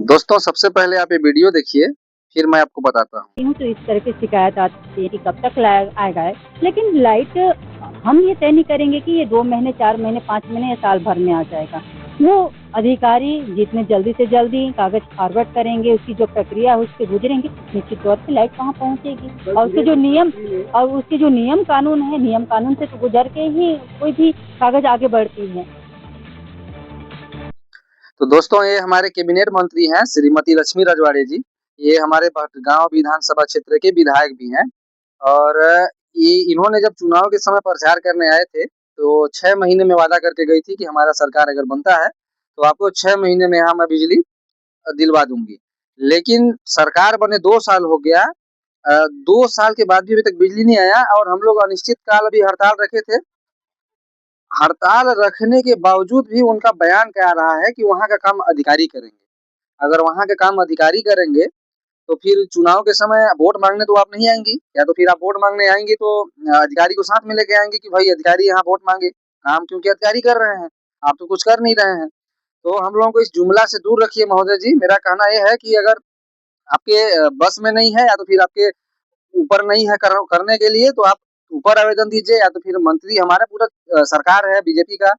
दोस्तों सबसे पहले आप ये वीडियो देखिए, फिर मैं आपको बताता हूँ। हूँ तो इस तरह की शिकायत आती है कि कब तक आएगा है। लेकिन लाइट हम ये तय नहीं करेंगे कि ये 2 महीने, 4 महीने, 5 महीने या साल भर में आ जाएगा। वो अधिकारी जितने जल्दी से जल्दी कागज़ फॉरवर्ड करेंगे, उसकी जो प्रक्रिया है उससे गुजरेंगे, निश्चित तौर पे लाइट वहाँ पहुँचेगी। और उसके जो नियम कानून है, नियम कानून से तो गुजर के ही कोई भी कागज़ आगे बढ़ती है। तो दोस्तों ये हमारे कैबिनेट मंत्री हैं श्रीमती लक्ष्मी रजवाड़े जी। ये हमारे गाँव विधानसभा क्षेत्र के विधायक भी हैं और ये इन्होंने जब चुनाव के समय प्रचार करने आए थे, तो 6 महीने में वादा करके गई थी कि हमारा सरकार अगर बनता है, तो आपको 6 महीने में यहाँ मैं बिजली दिलवा दूँगी। लेकिन सरकार बने 2 साल हो गया 2 साल के बाद भी अभी तक बिजली नहीं आया और हम लोग अनिश्चित काल अभी हड़ताल रखे थे। हड़ताल रखने के बावजूद भी उनका बयान क्या आ रहा है कि वहाँ का काम अधिकारी करेंगे। अगर वहाँ का काम अधिकारी करेंगे, तो फिर चुनाव के समय वोट माँगने तो आप नहीं आएँगी, या तो फिर आप वोट माँगने आएँगी तो अधिकारी को साथ में लेके आएँगी कि भाई अधिकारी यहाँ वोट माँगे। काम क्योंकि अधिकारी कर रहे हैं, आप तो कुछ कर नहीं रहे हैं। तो हम लोगों को इस जुमला से दूर रखिए महोदय जी। मेरा कहना ये है कि अगर आपके बस में नहीं है या तो फिर आपके ऊपर नहीं है करने के लिए तो आप ऊपर आवेदन दीजिए या तो फिर मंत्री हमारा पूरा सरकार है बीजेपी का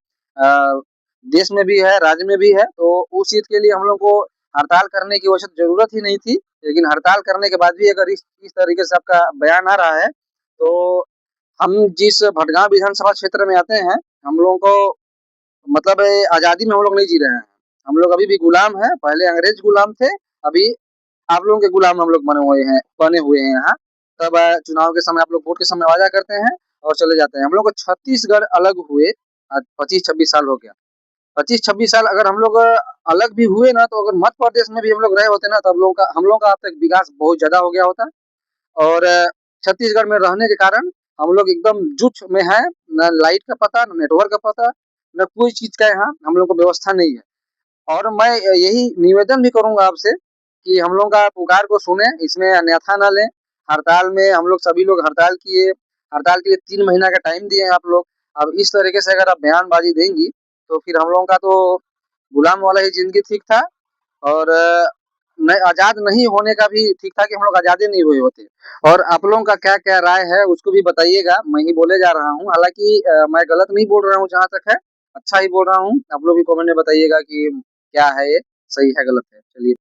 देश में भी है, राज्य में भी है, तो उस चीज़ के लिए हम लोग को हड़ताल करने की वैसे ज़रूरत ही नहीं थी। लेकिन हड़ताल करने के बाद भी अगर इस तरीके से आपका बयान आ रहा है, तो हम जिस भटगांव विधानसभा क्षेत्र में आते हैं, हम लोगों को मतलब आज़ादी में हम लोग नहीं जी रहे हैं। हम लोग अभी भी गुलाम हैं, पहले अंग्रेज गुलाम थे, अभी आप लोगों के गुलाम हम लोग बने हुए हैं यहाँ। तब चुनाव के समय आप लोग वोट के समय वादा करते हैं और चले जाते हैं। हम लोग को छत्तीसगढ़ अलग हुए 25-26 साल हो गया। 25-26 साल अगर हम लोग अलग भी हुए ना, तो अगर मध्य प्रदेश में भी हम लोग रहे होते ना, तो हम लोगों का अब तक विकास बहुत ज़्यादा हो गया होता। और छत्तीसगढ़ में रहने के कारण हम लोग एकदम जुट में हैं, ना लाइट का पता, ना नेटवर्क का पता, ना कोई चीज़ का यहाँ हम लोग को व्यवस्था नहीं है। और मैं यही निवेदन भी करूँगा आपसे कि हम लोगों का पुकार को सुनें, इसमें अन्यथा ना लें। हड़ताल में हम लोग सभी लोग हड़ताल किए, हड़ताल के लिए 3 महीना का टाइम दिए हैं आप लोग। अब इस तरीके से अगर आप बयानबाज़ी देंगी, तो फिर हम लोगों का तो गुलाम वाला ही ज़िंदगी ठीक था और नहीं आज़ाद नहीं होने का भी ठीक था कि हम लोग आज़ाद ही नहीं हुए होते। और आप लोगों का क्या-क्या राय है उसको भी बताइएगा, मैं ही बोले जा रहा हूँ। हालाँकि मैं गलत नहीं बोल रहा हूँ जहाँ तक है, अच्छा ही बोल रहा हूँ। आप लोग भी कमेंट में बताइएगा कि क्या है ये, सही है गलत है? चलिए।